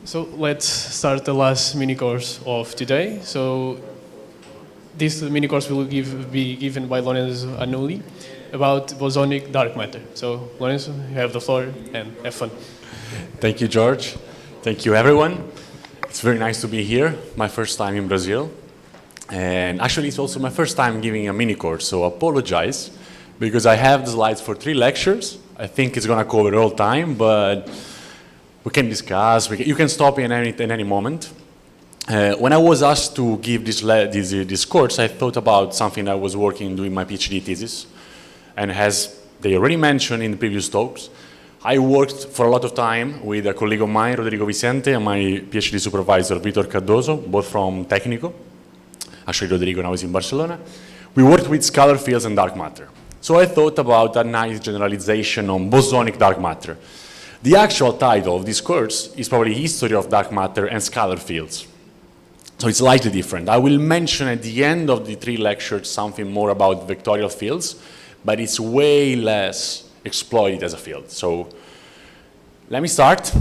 So let's start the last mini course of today. So this mini course will be given by Lorenzo Annulli about bosonic dark matter. So Lorenzo, you have the floor and have fun. Thank you, George. Thank you, everyone. It's very nice to be here. My first time in Brazil. And actually, it's also my first time giving a mini course, so apologize, because I have the slides for 3 lectures. I think it's going to cover all time, but we can discuss. You can stop in any moment. When I was asked to give this course, I thought about something I was working doing my PhD thesis. And as they already mentioned in the previous talks, I worked for a lot of time with a colleague of mine, Rodrigo Vicente, and my PhD supervisor, Vitor Cardoso, both from Técnico. Actually, Rodrigo now is in Barcelona. We worked with scalar fields and dark matter. So I thought about a nice generalization on bosonic dark matter. The actual title of this course is probably History of Dark Matter and Scalar Fields. So it's slightly different. I will mention at the end of the 3 lectures something more about vectorial fields, but it's way less exploited as a field. So let me start.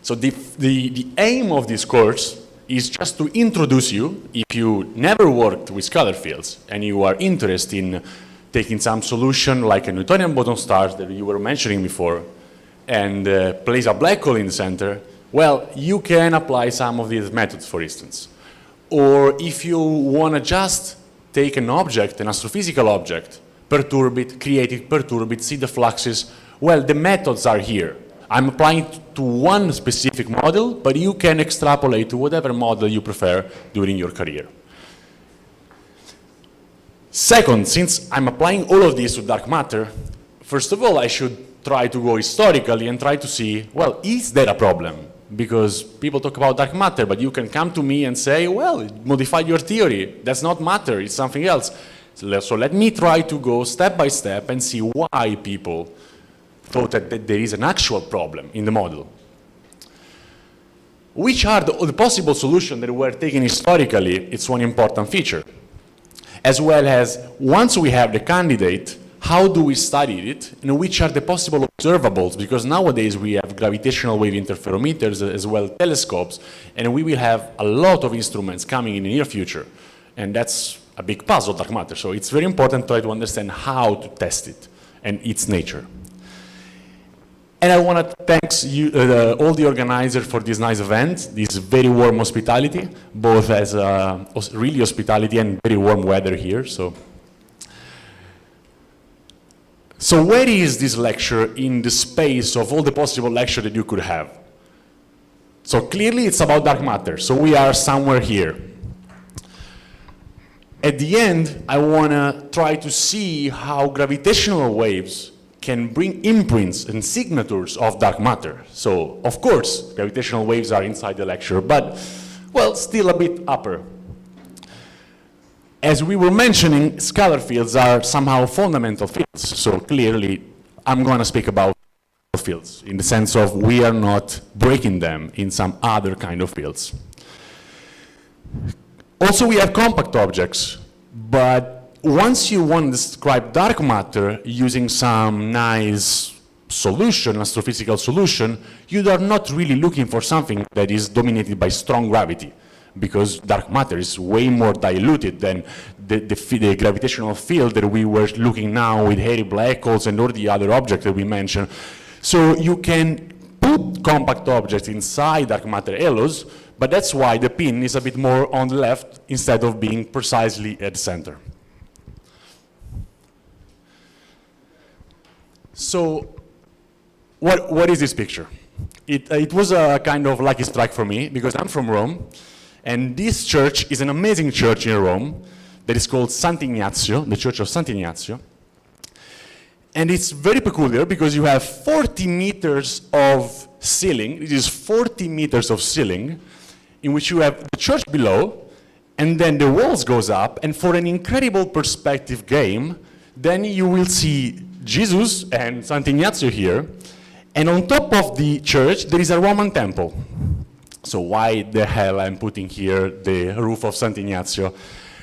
So the aim of this course is just to introduce you, if you never worked with scalar fields and you are interested in taking some solution like a Newtonian boson star that you were mentioning before, and place a black hole in the center, well, you can apply some of these methods, for instance. Or if you want to just take an object, an astrophysical object, perturb it, create it, perturb it, see the fluxes, well, the methods are here. I'm applying to one specific model, but you can extrapolate to whatever model you prefer during your career. Second, since I'm applying all of this to dark matter, first of all, I should try to go historically and try to see, well, is there a problem? Because people talk about dark matter, but you can come to me and say, well, modify your theory. That's not matter, it's something else. So let me try to go step by step and see why people thought that there is an actual problem in the model. Which are the possible solutions that were taken historically? It's one important feature. As well as, once we have the candidate, how do we study it, and which are the possible observables? Because nowadays we have gravitational wave interferometers as well telescopes, and we will have a lot of instruments coming in the near future. And that's a big puzzle, dark matter. So it's very important to try to understand how to test it and its nature. And I want to thank you, all the organizers for this nice event, this very warm hospitality, both as really hospitality and very warm weather here. So where is this lecture in the space of all the possible lectures that you could have? So clearly it's about dark matter, so we are somewhere here. At the end, I want to try to see how gravitational waves can bring imprints and signatures of dark matter. So, of course, gravitational waves are inside the lecture, but, well, still a bit upper. As we were mentioning, scalar fields are somehow fundamental fields. So clearly, I'm going to speak about fields in the sense of we are not breaking them in some other kind of fields. Also, we have compact objects, but once you want to describe dark matter using some nice solution, astrophysical solution, you are not really looking for something that is dominated by strong gravity, because dark matter is way more diluted than the gravitational field that we were looking now with hairy black holes and all the other objects that we mentioned. So you can put compact objects inside dark matter halos, but that's why the pin is a bit more on the left instead of being precisely at the center. So what is this picture? It was a kind of lucky strike for me because I'm from Rome. And this church is an amazing church in Rome that is called Santinatsu, the Church of Santinatsu. And it's very peculiar because you have 40 meters of ceiling. It is 40 meters of ceiling in which you have the church below, and then the walls goes up, and for an incredible perspective game, then you will see Jesus and Santinatsu here, and on top of the church there is a Roman temple. So why the hell I'm putting here the roof of Santinatsu?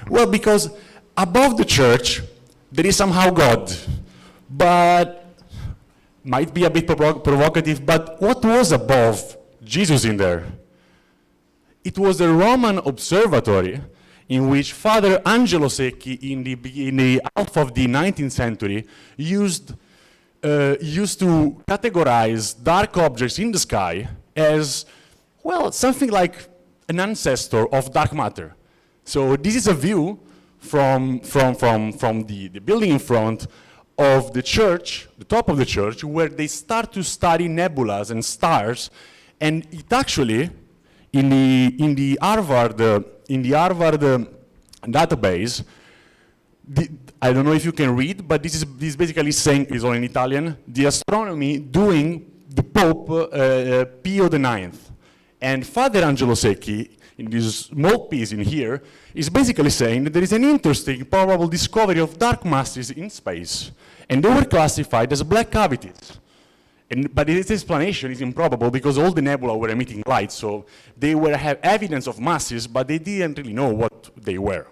Well, because above the church, there is somehow God. But, might be a bit provocative, but what was above Jesus in there. It was a Roman observatory in which Father Angelo Secchi in the half of the 19th century used to categorize dark objects in the sky as, well, something like an ancestor of dark matter. So this is a view from the building in front of the church, the top of the church, where they start to study nebulas and stars, and it actually, in the Harvard database, I don't know if you can read, but this is basically saying, is all in Italian, the astronomy doing the Pope Pio IX. And Father Angelo Secchi, in this small piece in here, is basically saying that there is an interesting probable discovery of dark masses in space, and they were classified as black cavities. But its explanation is improbable because all the nebula were emitting light, so they have evidence of masses, but they didn't really know what they were.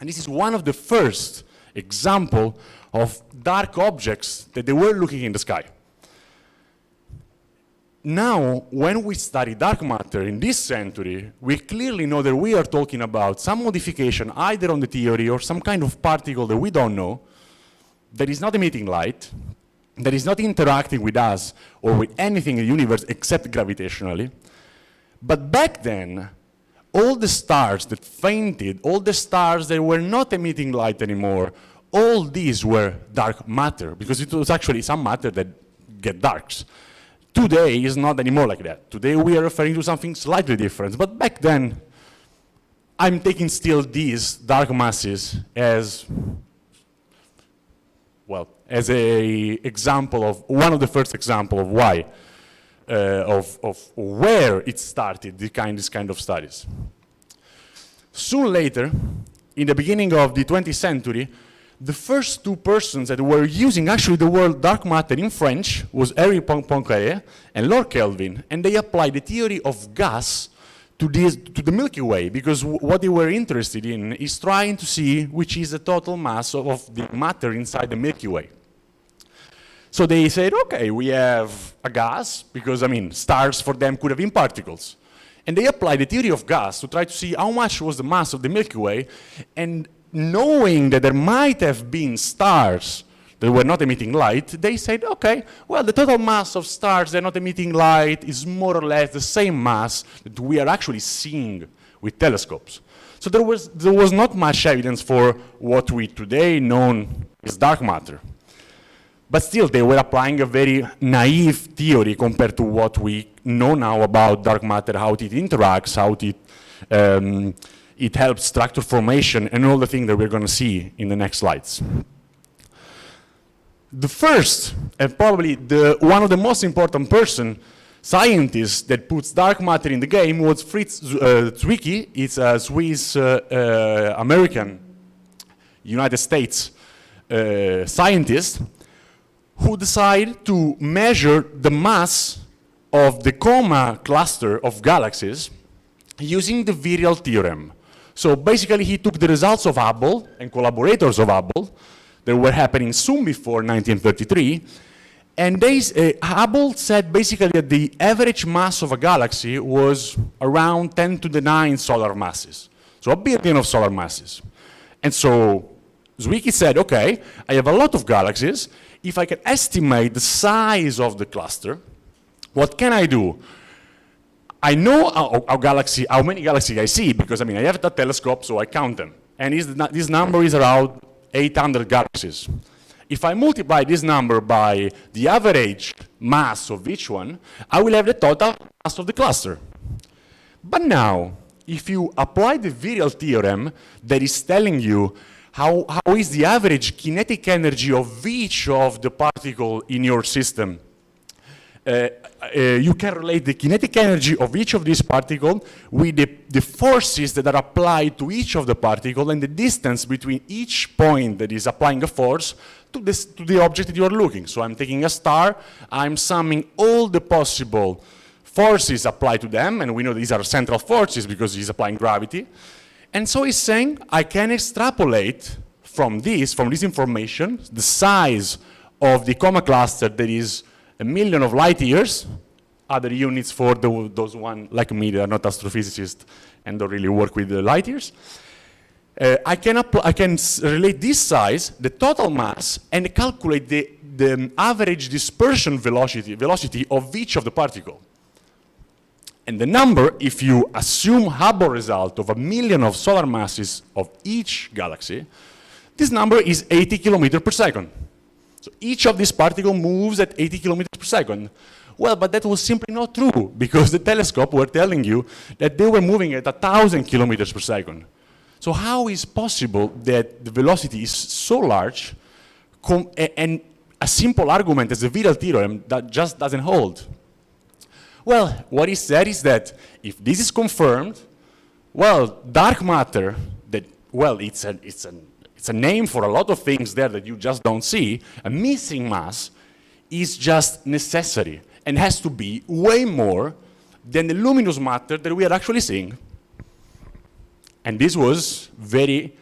And this is one of the first examples of dark objects that they were looking in the sky. Now, when we study dark matter in this century, we clearly know that we are talking about some modification either on the theory or some kind of particle that we don't know, that is not emitting light, that is not interacting with us or with anything in the universe except gravitationally. But back then, all the stars that fainted, all the stars that were not emitting light anymore, all these were dark matter, because it was actually some matter that get darks. Today is not anymore like that. Today we are referring to something slightly different. But back then, I'm taking still these dark masses as, well, as a example of, one of the first example of why, of where it started, this kind of studies. Soon later, in the beginning of the 20th century, the first two persons that were using actually the word dark matter in French was Henri Poincaré and Lord Kelvin, and they applied the theory of gas to the Milky Way, because what they were interested in is trying to see which is the total mass of the matter inside the Milky Way. So they said, okay, we have a gas, because, I mean, stars for them could have been particles. And they applied the theory of gas to try to see how much was the mass of the Milky Way, and knowing that there might have been stars that were not emitting light, they said, okay, well, the total mass of stars that are not emitting light is more or less the same mass that we are actually seeing with telescopes. So there was not much evidence for what we today know as dark matter. But still, they were applying a very naive theory compared to what we know now about dark matter, how it interacts, how it helps structure formation, and all the things that we're going to see in the next slides. The first, and probably one of the most important scientists that puts dark matter in the game was Fritz Zwicky. It's a Swiss American, United States scientist, who decided to measure the mass of the Coma cluster of galaxies using the virial theorem. So basically, he took the results of Hubble and collaborators of Hubble that were happening soon before 1933, and Hubble said basically that the average mass of a galaxy was around 10 to the 9 solar masses, so 1 billion of solar masses. And so Zwicky said, okay, I have a lot of galaxies. If I can estimate the size of the cluster, what can I do? I know how many galaxies I see, because I have a telescope, so I count them. And this number is around 800 galaxies. If I multiply this number by the average mass of each one, I will have the total mass of the cluster. But now, if you apply the virial theorem that is telling you how is the average kinetic energy of each of the particles in your system, you can relate the kinetic energy of each of these particles with the forces that are applied to each of the particles and the distance between each point that is applying a force to the object that you are looking. So I'm taking a star, I'm summing all the possible forces applied to them, and we know these are central forces because he's applying gravity. And so he's saying, I can extrapolate from this information, the size of the Coma cluster that is 1 million of light years other units for those one like me that are not astrophysicists and don't really work with the light years. I can relate this size, the total mass, and calculate the average dispersion velocity of each of the particle. And the number, if you assume Hubble result of 1 million of solar masses of each galaxy, this number is 80 kilometers per second. So each of these particles moves at 80 kilometers per second. Well, but that was simply not true, because the telescope were telling you that they were moving at 1,000 kilometers per second. So how is possible that the velocity is so large, and a simple argument as the VIII theorem that just doesn't hold? Well, what he said is that if this is confirmed, well, dark matter, that, well, it's a name for a lot of things there that you just don't see, a missing mass is just necessary and has to be way more than the luminous matter that we are actually seeing. And this was very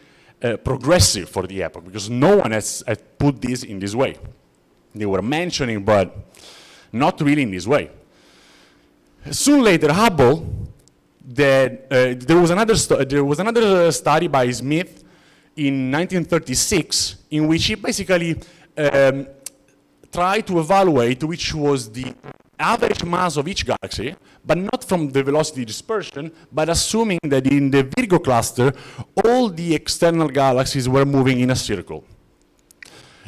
progressive for the epoch, because no one has put this in this way. They were mentioning, but not really in this way. Soon later, Hubble, there was another study by Smith in 1936, in which he basically tried to evaluate which was the average mass of each galaxy, but not from the velocity dispersion, but assuming that in the Virgo cluster, all the external galaxies were moving in a circle.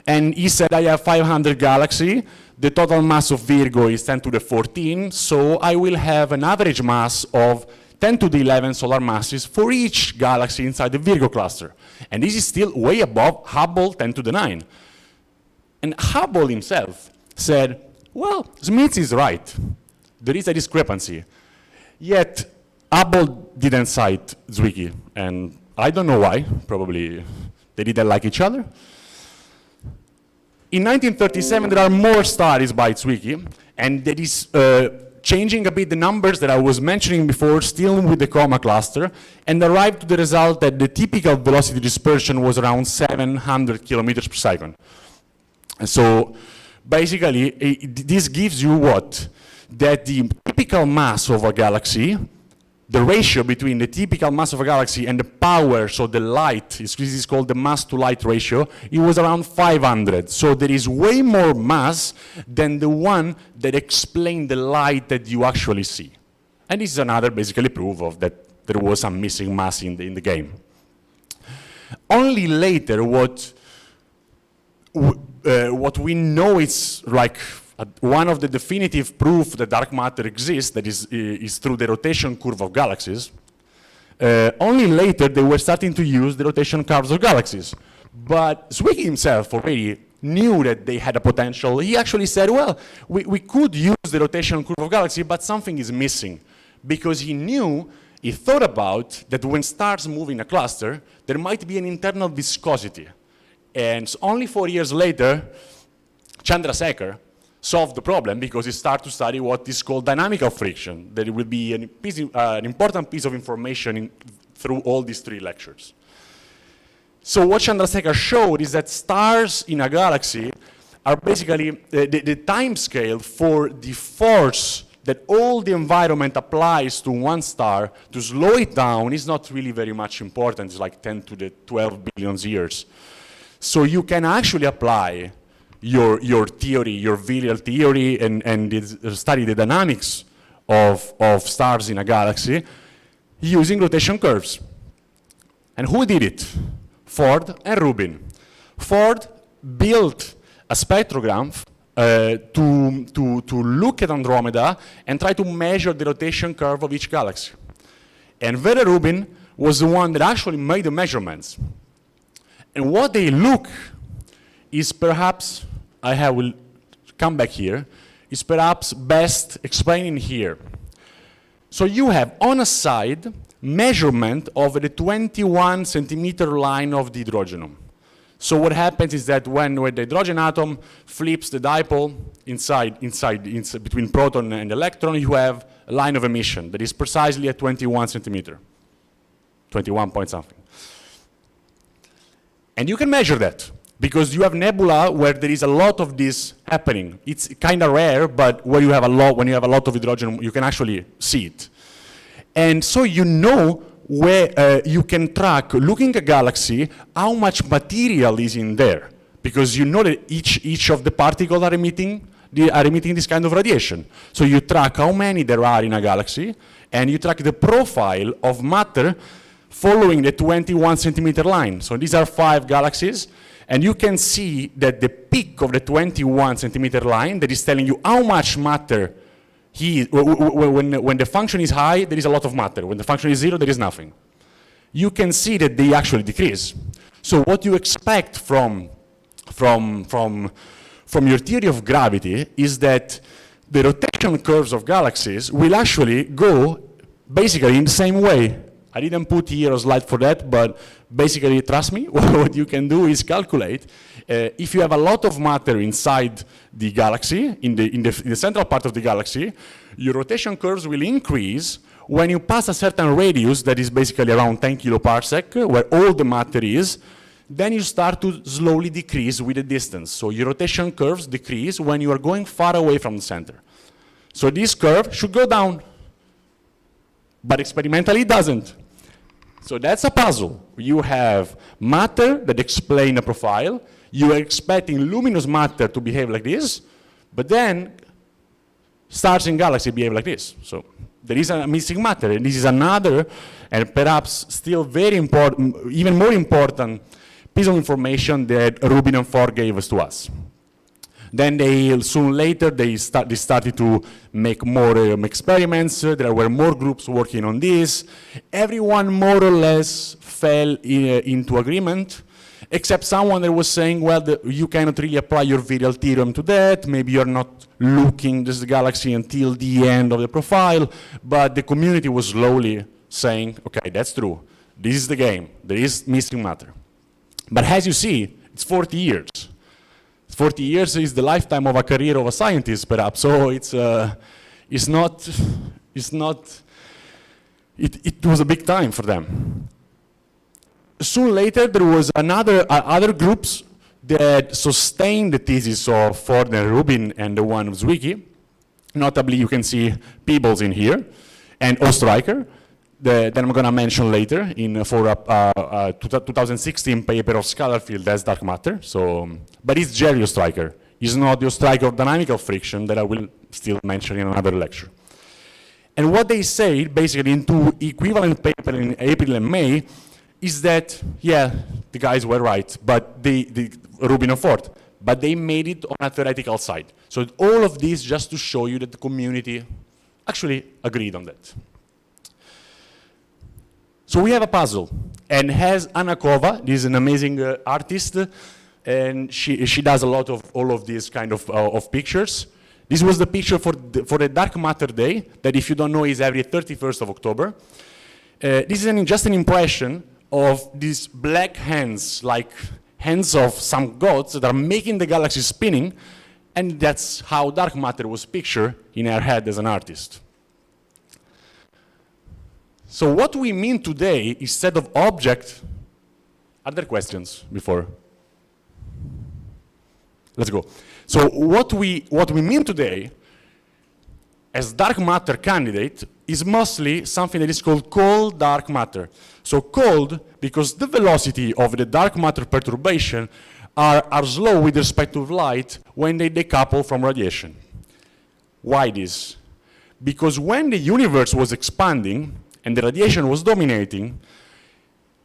And he said, I have 500 galaxies, the total mass of Virgo is 10 to the 14, so I will have an average mass of 10 to the 11 solar masses for each galaxy inside the Virgo cluster. And this is still way above Hubble 10 to the 9. And Hubble himself said, well, Smith is right. There is a discrepancy. Yet, Hubble didn't cite Zwicky, and I don't know why. Probably they didn't like each other. In 1937, there are more studies by Zwicky, and that is changing a bit the numbers that I was mentioning before, still with the coma cluster, and arrived to the result that the typical velocity dispersion was around 700 kilometers per second. And so, basically, this gives you what? That the typical mass of a galaxy, the ratio between the typical mass of a galaxy and the power, so the light, this is called the mass to light ratio, it was around 500. So there is way more mass than the one that explains the light that you actually see. And this is another basically proof of that there was some missing mass in the game. Only later what we know is like one of the definitive proof that dark matter exists, that is through the rotation curve of galaxies. Only later they were starting to use the rotation curves of galaxies. But Zwicky himself already knew that they had a potential. He actually said, well, we could use the rotation curve of galaxy, but something is missing. Because he thought about that when stars move in a cluster, there might be an internal viscosity. And only 4 years later, Chandrasekhar solved the problem because he started to study what is called dynamical friction. That it will be an important piece of information through all these 3 lectures. So what Chandrasekhar showed is that stars in a galaxy are basically the time scale for the force that all the environment applies to one star to slow it down is not really very much important. It's like 10 to the 12 billion years. So you can actually apply your theory, your virial theory, and study the dynamics of stars in a galaxy using rotation curves. And who did it? Ford and Rubin. Ford built a spectrogram to look at Andromeda and try to measure the rotation curve of each galaxy. And Vera Rubin was the one that actually made the measurements. And what they look is perhaps, I will come back here, is perhaps best explained here. So you have on a side measurement of the 21 centimeter line of the hydrogenum. So what happens is that when the hydrogen atom flips the dipole inside between proton and electron, you have a line of emission that is precisely at 21 centimeter, 21 point something. And you can measure that because you have nebula where there is a lot of this happening. It's kind of rare, but where you have a lot, when you have a lot of hydrogen, you can actually see it. And so you know where you can track, looking at a galaxy, how much material is in there, because you know that each of the particles are emitting this kind of radiation. So you track how many there are in a galaxy, and you track the profile of matter following the 21 centimeter line. So these are 5 galaxies, and you can see that the peak of the 21 centimeter line that is telling you how much matter when the function is high, there is a lot of matter. When the function is 0, there is nothing. You can see that they actually decrease. So what you expect from your theory of gravity is that the rotation curves of galaxies will actually go basically in the same way. I didn't put here a slide for that, but basically, trust me, what you can do is calculate if you have a lot of matter inside the galaxy, in the central part of the galaxy, your rotation curves will increase when you pass a certain radius that is basically around 10 kiloparsec, where all the matter is. Then you start to slowly decrease with the distance. So your rotation curves decrease when you are going far away from the center. So this curve should go down, but experimentally it doesn't. So that's a puzzle. You have matter that explain a profile. You are expecting luminous matter to behave like this, but then stars in galaxy behave like this. So there is a missing matter, and this is another, and perhaps still very important, even more important piece of information that Rubin and Ford gave us to us. Then soon later, they started to make more experiments. There were more groups working on this. Everyone more or less fell into agreement, except someone that was saying, well, you cannot really apply your virial theorem to that. Maybe you're not looking this galaxy until the end of the profile. But the community was slowly saying, okay, that's true. This is the game. There is missing matter. But as you see, it's 40 years. 40 years is the lifetime of a career of a scientist, perhaps. So it was a big time for them. Soon later, there was other groups that sustained the thesis of Ford and Rubin and the one of Zwicky. Notably, you can see Peebles in here, and Ostreicher, that I'm going to mention later for a 2016 paper of Scatterfield, that's dark matter. So, but it's Jerry Ostreicher. It's not the Ostreicher of dynamical friction that I will still mention in another lecture. And what they say, basically in 2 equivalent papers in April and May, is that, yeah, the guys were right, but the Rubin and Ford, but they made it on a theoretical side. So all of this just to show you that the community actually agreed on that. So we have a puzzle, and has Anna Kova, this is an amazing artist, and she does a lot of all of these kind of pictures. This was the picture for the Dark Matter Day, that if you don't know is every 31st of October. This is just an impression of these black hands, like hands of some gods that are making the galaxy spinning, and that's how dark matter was pictured in her head as an artist. So what we mean today instead of object, are there questions before? Let's go. So what we mean today as dark matter candidate is mostly something that is called cold dark matter. So cold because the velocity of the dark matter perturbation are slow with respect to light when they decouple from radiation. Why this? Because when the universe was expanding and the radiation was dominating,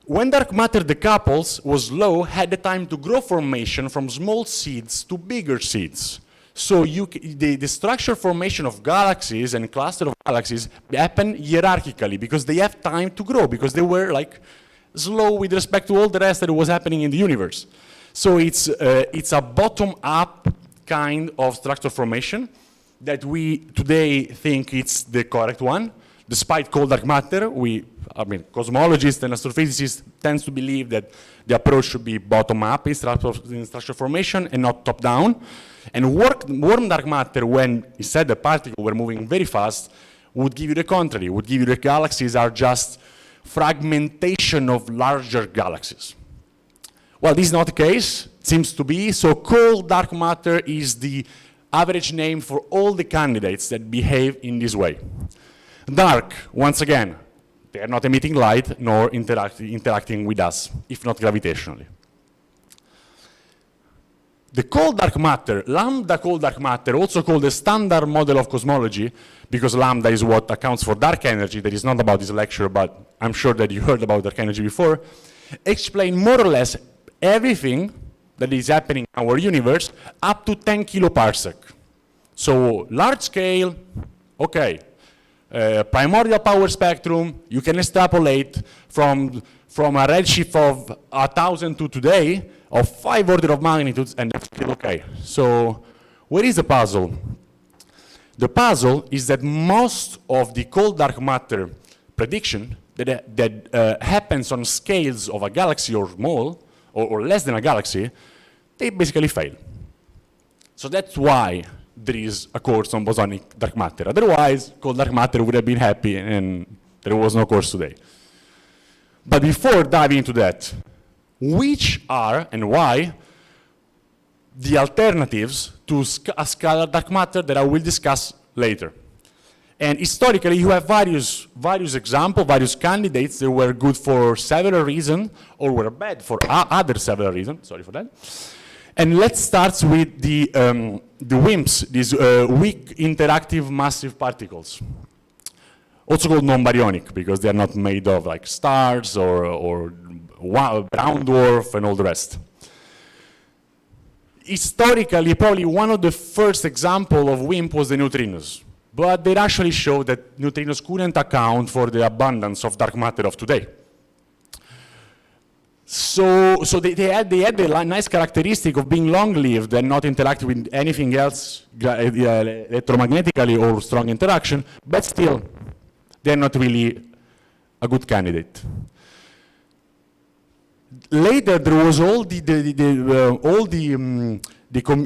when dark matter decouples was low, had the time to grow formation from small seeds to bigger seeds. So the structure formation of galaxies and cluster of galaxies happen hierarchically because they have time to grow, because they were like slow with respect to all the rest that was happening in the universe. So it's a bottom-up kind of structure formation that we today think it's the correct one. Despite cold dark matter, cosmologists and astrophysicists tend to believe that the approach should be bottom-up in structure formation and not top-down. And warm dark matter, when instead the particles were moving very fast, would give you the contrary, would give you the galaxies are just fragmentation of larger galaxies. Well, this is not the case. seems to be. So cold dark matter is the average name for all the candidates that behave in this way. Dark, once again, they are not emitting light nor interacting with us, if not gravitationally. The cold dark matter, lambda cold dark matter, also called the standard model of cosmology, because lambda is what accounts for dark energy. That is not about this lecture, but I'm sure that you heard about dark energy before, explain more or less everything that is happening in our universe up to 10 kiloparsec. So large scale, okay. Primordial power spectrum, you can extrapolate from a redshift of 1,000 to today of 5 order of magnitudes, and that's still okay. So where is the puzzle? The puzzle is that most of the cold dark matter prediction that happens on scales of a galaxy or small, or less than a galaxy, they basically fail. So that's why there is a course on bosonic dark matter. Otherwise, cold dark matter would have been happy and there was no course today. But before diving into that, which are and why the alternatives to a scalar dark matter that I will discuss later? And historically, you have various examples, various candidates that were good for several reasons or were bad for other several reasons. Sorry for that. And let's start with the WIMPs, these weak interactive massive particles. Also called non-baryonic, because they're not made of like stars or brown dwarf and all the rest. Historically, probably one of the first examples of WIMP was the neutrinos. But they actually showed that neutrinos couldn't account for the abundance of dark matter of today. So they had the nice characteristic of being long-lived and not interacting with anything else electromagnetically or strong interaction, but still, they're not really a good candidate. Later, there was all the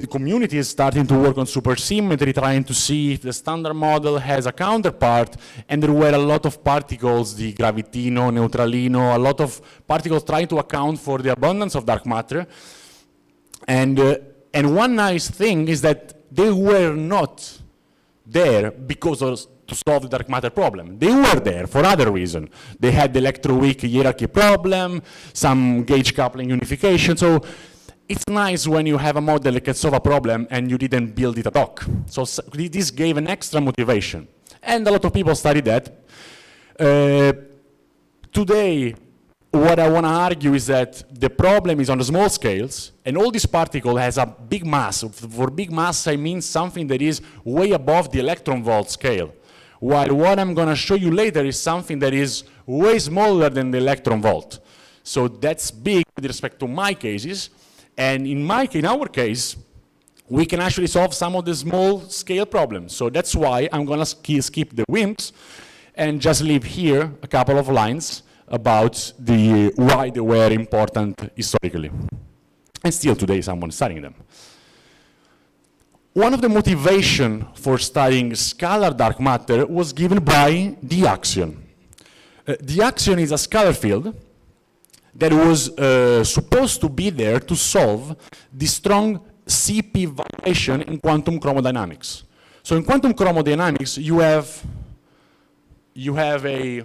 communities starting to work on supersymmetry, trying to see if the standard model has a counterpart, and there were a lot of particles, the gravitino, neutralino, a lot of particles trying to account for the abundance of dark matter. And one nice thing is that they were not there because of to solve the dark matter problem. They were there for other reasons. They had the electroweak hierarchy problem, some gauge coupling unification. So it's nice when you have a model that can solve a problem and you didn't build it ad hoc. So this gave an extra motivation. And a lot of people studied that. Today, what I want to argue is that the problem is on the small scales, and all this particle has a big mass. For big mass, I mean something that is way above the electron volt scale. While what I'm going to show you later is something that is way smaller than the electron volt. So that's big with respect to my cases. And in our case, we can actually solve some of the small scale problems. So that's why I'm going to skip the WIMPs and just leave here a couple of lines about why they were important historically. And still today someone is studying them. One of the motivation for studying scalar dark matter was given by the axion. The axion is a scalar field that was supposed to be there to solve the strong CP violation in quantum chromodynamics. So in quantum chromodynamics, you have a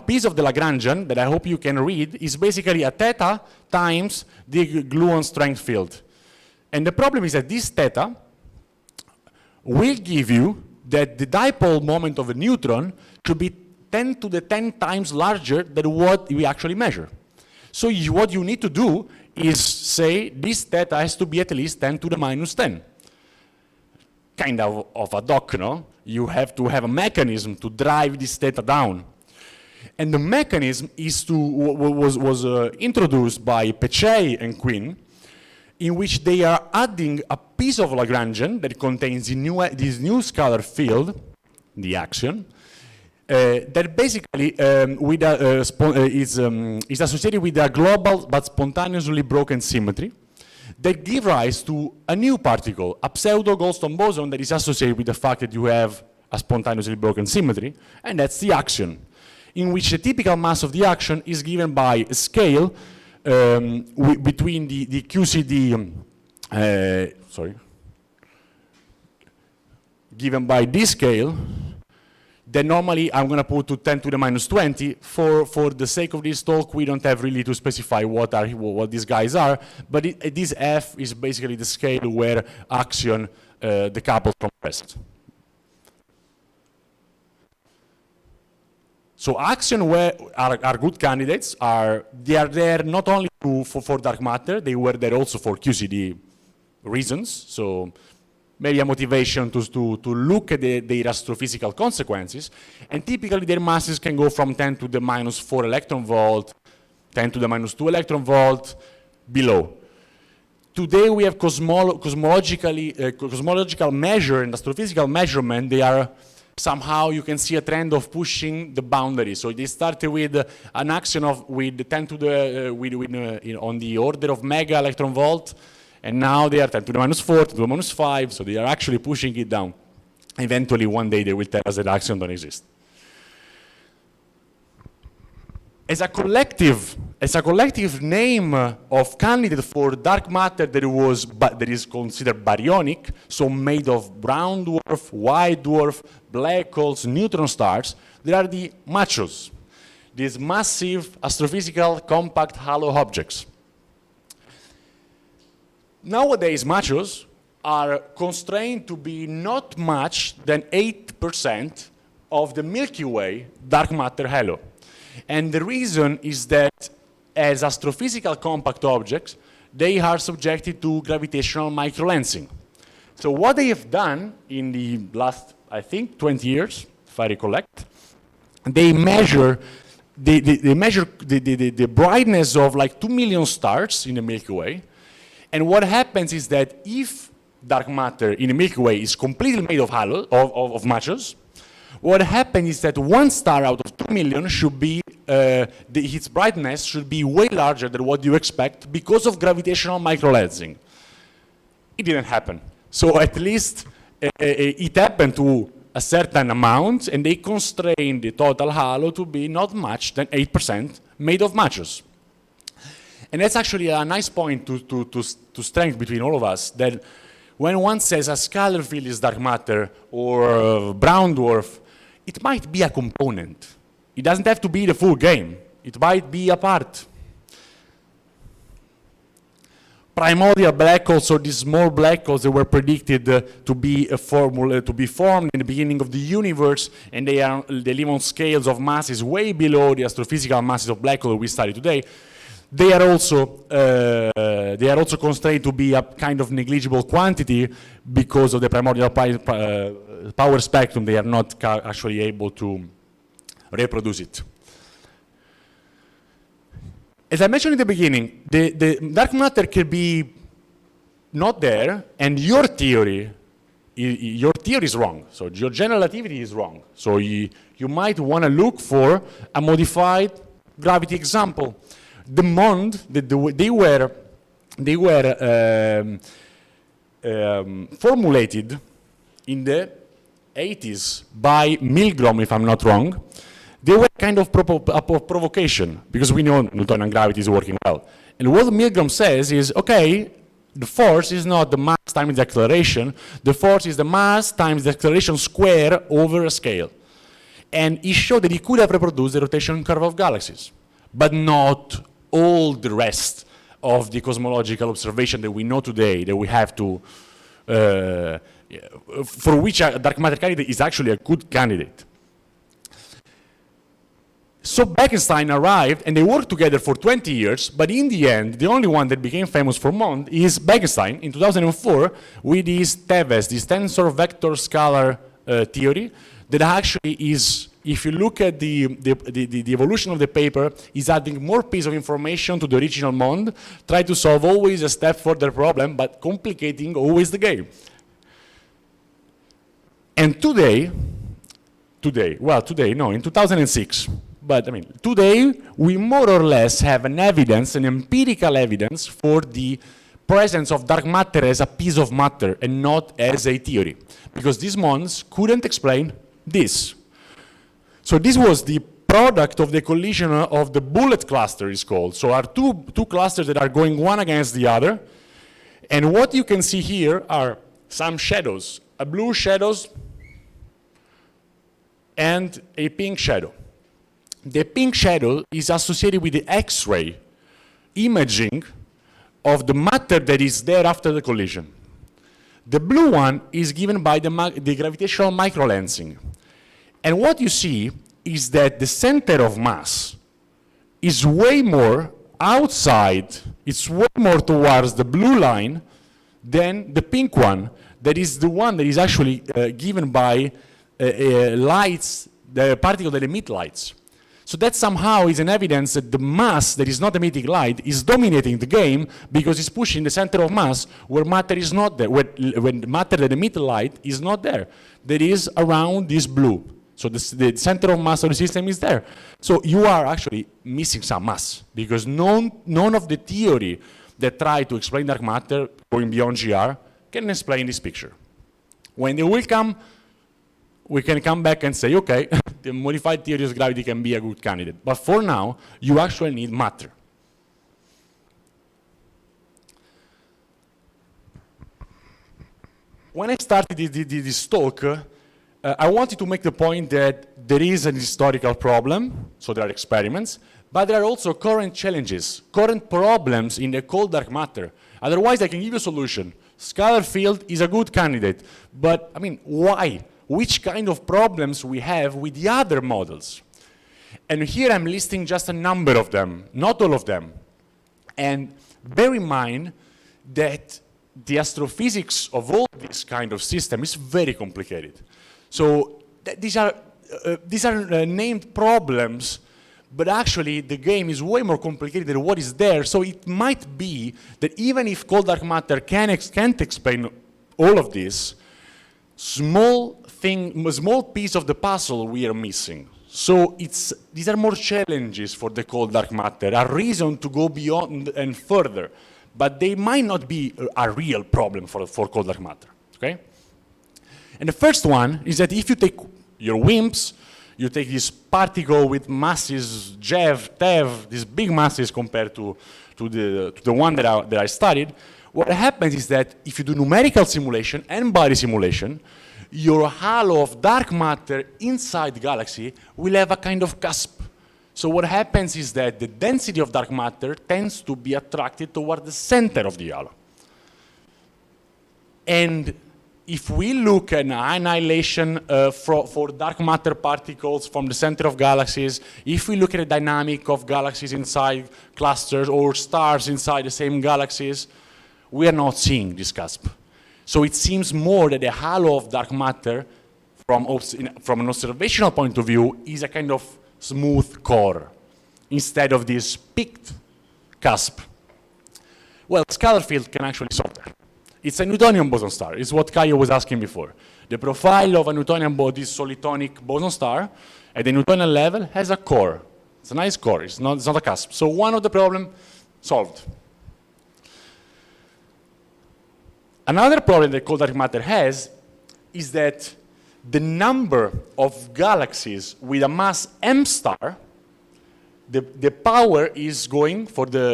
piece of the Lagrangian that I hope you can read is basically a theta times the gluon strength field. And the problem is that this theta will give you that the dipole moment of a neutron should be 10 to the 10 times larger than what we actually measure. So what you need to do is say this theta has to be at least 10 to the minus 10. Kind of a doc, no? You have to have a mechanism to drive this theta down. And the mechanism was introduced by Pechet and Quinn, in which they are adding a piece of Lagrangian that contains this new scalar field, the axion, that basically is associated with a global but spontaneously broken symmetry that give rise to a new particle, a pseudo-Goldstone boson that is associated with the fact that you have a spontaneously broken symmetry, and that's the axion. in which the typical mass of the action is given by a scale between the QCD, given by this scale, then normally I'm going to put to 10 to the minus 20. For the sake of this talk, we don't have really to specify what these guys are, but this F is basically the scale where action decouples from rest. So action are good candidates. They are there not only for dark matter, they were there also for QCD reasons. So maybe a motivation to look at their astrophysical consequences. And typically their masses can go from 10 to the minus 4 electron volt, 10 to the minus 2 electron volt, below. Today we have cosmological measure and astrophysical measurement. They are somehow, you can see a trend of pushing the boundary. So they started with an action with 10 to the, on the order of mega electron volt, and now they are 10 to the minus 4, 10 to the minus 5, so they are actually pushing it down. Eventually, one day, they will tell us that action don't exist. As a collective name of candidate for dark matter that is considered baryonic, so made of brown dwarf, white dwarf, black holes, neutron stars, there are the machos, these massive astrophysical compact halo objects. Nowadays, machos are constrained to be not much than 8% of the Milky Way dark matter halo. And the reason is that as astrophysical compact objects, they are subjected to gravitational microlensing. So what they have done in the last, I think, 20 years, if I recollect, they measure the brightness of like 2 million stars in the Milky Way. And what happens is that if dark matter in the Milky Way is completely made of of machos, what happens is that one star out of 2 million should be, its brightness should be way larger than what you expect because of gravitational microlensing. It didn't happen. So at least it happened to a certain amount, and they constrained the total halo to be not much than 8% made of machos. And that's actually a nice point to strength between all of us, that when one says a Scatterfield is dark matter or brown dwarf, it might be a component. It doesn't have to be the full game. It might be a part. Primordial black holes, or these small black holes that were predicted to be formed in the beginning of the universe, and they live on scales of masses way below the astrophysical masses of black holes we study today. They are also constrained to be a kind of negligible quantity because of the primordial power spectrum. They are not actually able to reproduce it. As I mentioned in the beginning, the dark matter can be not there, and your theory is wrong. So your general relativity is wrong. So you might want to look for a modified gravity example. The MOND, they were formulated in the 80s by Milgrom, if I'm not wrong. They were kind of a provocation, because we know Newtonian gravity is working well. And what Milgrom says is, okay, the force is not the mass times the acceleration, the force is the mass times the acceleration square over a scale. And he showed that he could have reproduced the rotation curve of galaxies, but not all the rest of the cosmological observation that we know today, that we have to, for which a dark matter candidate is actually a good candidate. So Bekenstein arrived, and they worked together for 20 years, but in the end, the only one that became famous for MOND is Bekenstein in 2004 with his TeVeS, this tensor vector scalar theory, that actually is, if you look at the evolution of the paper, is adding more piece of information to the original MOND, try to solve always a step further problem, but complicating always the game. And today, no, in 2006, but I mean, today we more or less have an empirical evidence for the presence of dark matter as a piece of matter and not as a theory, because these MONDs couldn't explain this. So this was the product of the collision of the bullet cluster is called. So are two clusters that are going one against the other. And what you can see here are some shadows, a blue shadows and a pink shadow. The pink shadow is associated with the X-ray imaging of the matter that is there after the collision. The blue one is given by the gravitational microlensing. And what you see is that the center of mass is way more outside, it's way more towards the blue line than the pink one, that is the one that is actually given by lights, the particle that emit lights. So that somehow is an evidence that the mass that is not emitting light is dominating the game because it's pushing the center of mass where matter is not there, when matter that emits light is not there. That is around this blue. So the center of mass of the system is there. So you are actually missing some mass because none of the theory that try to explain dark matter going beyond GR can explain this picture. When they will come, we can come back and say, okay, the modified theory of gravity can be a good candidate. But for now, you actually need matter. When I started this talk, I wanted to make the point that there is an historical problem, so there are experiments, but there are also current challenges, current problems in the cold dark matter. Otherwise, I can give you a solution. Scatterfield is a good candidate, but I mean, why? Which kind of problems we have with the other models? And here I'm listing just a number of them, not all of them. And bear in mind that the astrophysics of all this kind of system is very complicated. So these are named problems, but actually the game is way more complicated than what is there. So it might be that even if cold dark matter can't explain all of this, small piece of the puzzle we are missing. So these are more challenges for the cold dark matter, a reason to go beyond and further, but they might not be a real problem for cold dark matter, okay? And the first one is that if you take your WIMPs, you take this particle with masses, JEV, TEV, these big masses compared to the one that I studied, what happens is that if you do numerical simulation and body simulation, your halo of dark matter inside the galaxy will have a kind of cusp. So what happens is that the density of dark matter tends to be attracted toward the center of the halo. And if we look at annihilation for dark matter particles from the center of galaxies, if we look at the dynamic of galaxies inside clusters or stars inside the same galaxies, we are not seeing this cusp. So it seems more that the halo of dark matter, from an observational point of view, is a kind of smooth core, instead of this peaked cusp. Well, Scatterfield can actually solve that. It's a Newtonian boson star. It's what Kaio was asking before. The profile of a Newtonian this solitonic boson star at the Newtonian level has a core. It's a nice core. It's not a cusp. So one of the problems solved. Another problem that cold dark matter has is that the number of galaxies with a mass m star, the power is going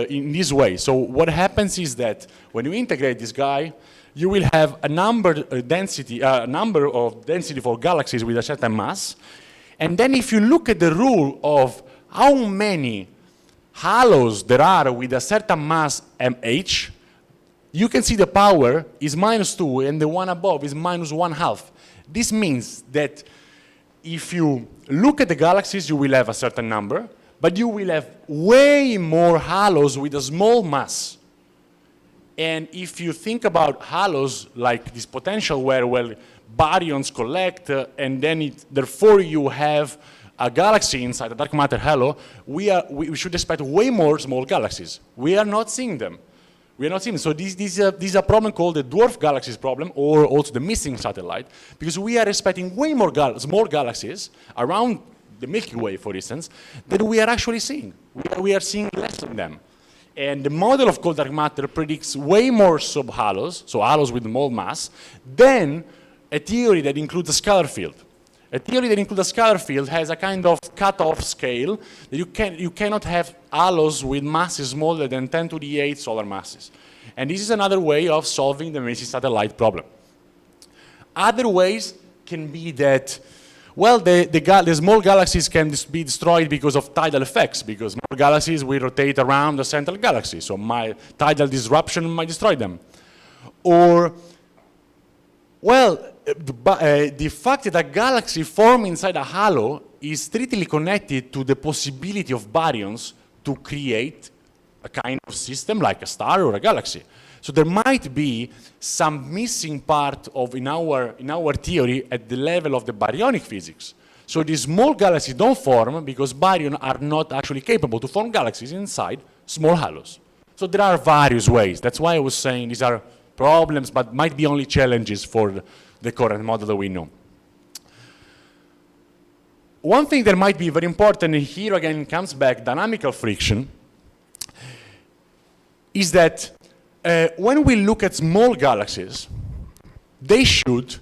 in this way. So what happens is that when you integrate this guy, you will have a number of density for galaxies with a certain mass. And then if you look at the rule of how many halos there are with a certain mass mh, you can see the power is -2 and the one above is -1/2. This means that if you look at the galaxies, you will have a certain number, but you will have way more halos with a small mass. And if you think about halos like this potential where, well, baryons collect, and then therefore you have a galaxy inside a dark matter halo, we should expect way more small galaxies. We are not seeing them. We are not seeing them. So this is a problem called the dwarf galaxies problem, or also the missing satellite, because we are expecting way more small galaxies around the Milky Way, for instance, than we are actually seeing. We are seeing less of them. And the model of cold dark matter predicts way more subhalos, so halos with small mass, than a theory that includes a Scatterfield. A theory that includes a scalar field has a kind of cutoff scale that you cannot have halos with masses smaller than 10 to the 8 solar masses. And this is another way of solving the Mason satellite problem. Other ways can be that, well, the small galaxies can be destroyed because of tidal effects, because small galaxies will rotate around the central galaxy, so my tidal disruption might destroy them. Or, well, the fact that a galaxy formed inside a halo is strictly connected to the possibility of baryons to create a kind of system like a star or a galaxy. So there might be some missing part of in our theory at the level of the baryonic physics. So these small galaxies don't form because baryons are not actually capable to form galaxies inside small halos. So there are various ways. That's why I was saying these are problems, but might be only challenges for the current model that we know. One thing that might be very important, and here again comes back dynamical friction, is that when we look at small galaxies, they should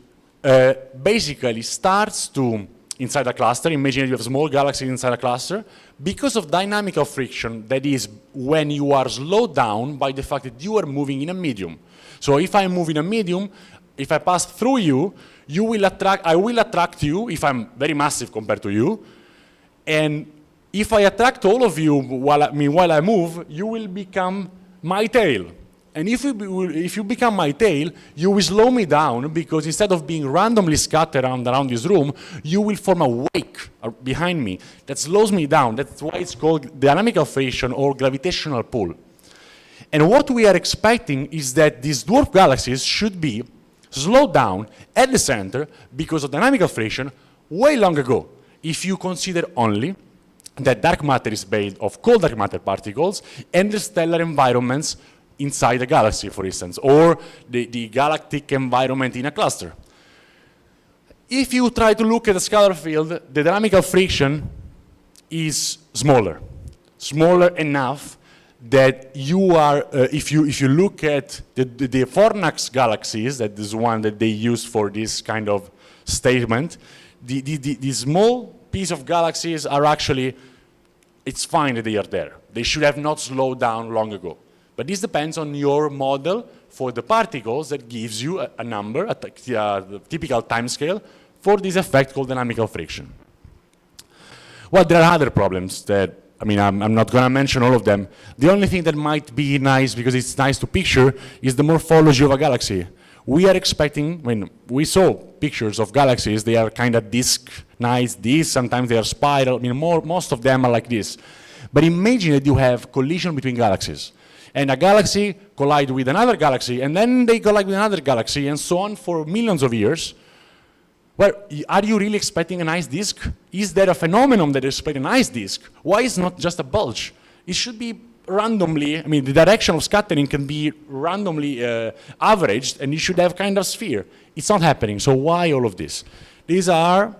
basically start to, inside a cluster, imagine you have small galaxies inside a cluster, because of dynamical friction, that is when you are slowed down by the fact that you are moving in a medium. So if I move in a medium, if I pass through you, I will attract you if I'm very massive compared to you. And if I attract all of you while I move, you will become my tail. And if you become my tail, you will slow me down because instead of being randomly scattered around this room, you will form a wake behind me that slows me down. That's why it's called dynamical friction or gravitational pull. And what we are expecting is that these dwarf galaxies should be slowed down at the center because of dynamical friction way long ago. If you consider only that dark matter is made of cold dark matter particles and the stellar environments inside the galaxy, for instance, or the galactic environment in a cluster. If you try to look at the scalar field, the dynamical friction is smaller enough that you are, if you look at the Fornax galaxies, that is one that they use for this kind of statement, the small piece of galaxies are actually, it's fine that they are there. They should have not slowed down long ago. But this depends on your model for the particles that gives you a number, the typical time scale for this effect called dynamical friction. Well, there are other problems that, I mean, I'm not going to mention all of them. The only thing that might be nice, because it's nice to picture, is the morphology of a galaxy. We are expecting, I mean, we saw pictures of galaxies, they are kind of nice disc, sometimes they are spiral, I mean, most of them are like this. But imagine that you have collision between galaxies. And a galaxy collides with another galaxy, and then they collide with another galaxy, and so on for millions of years. Well, are you really expecting an ice disk? Is there a phenomenon that is expecting an ice disk? Why is it not just a bulge? It should be randomly, I mean, the direction of scattering can be randomly averaged, and you should have kind of sphere. It's not happening, so why all of this? These are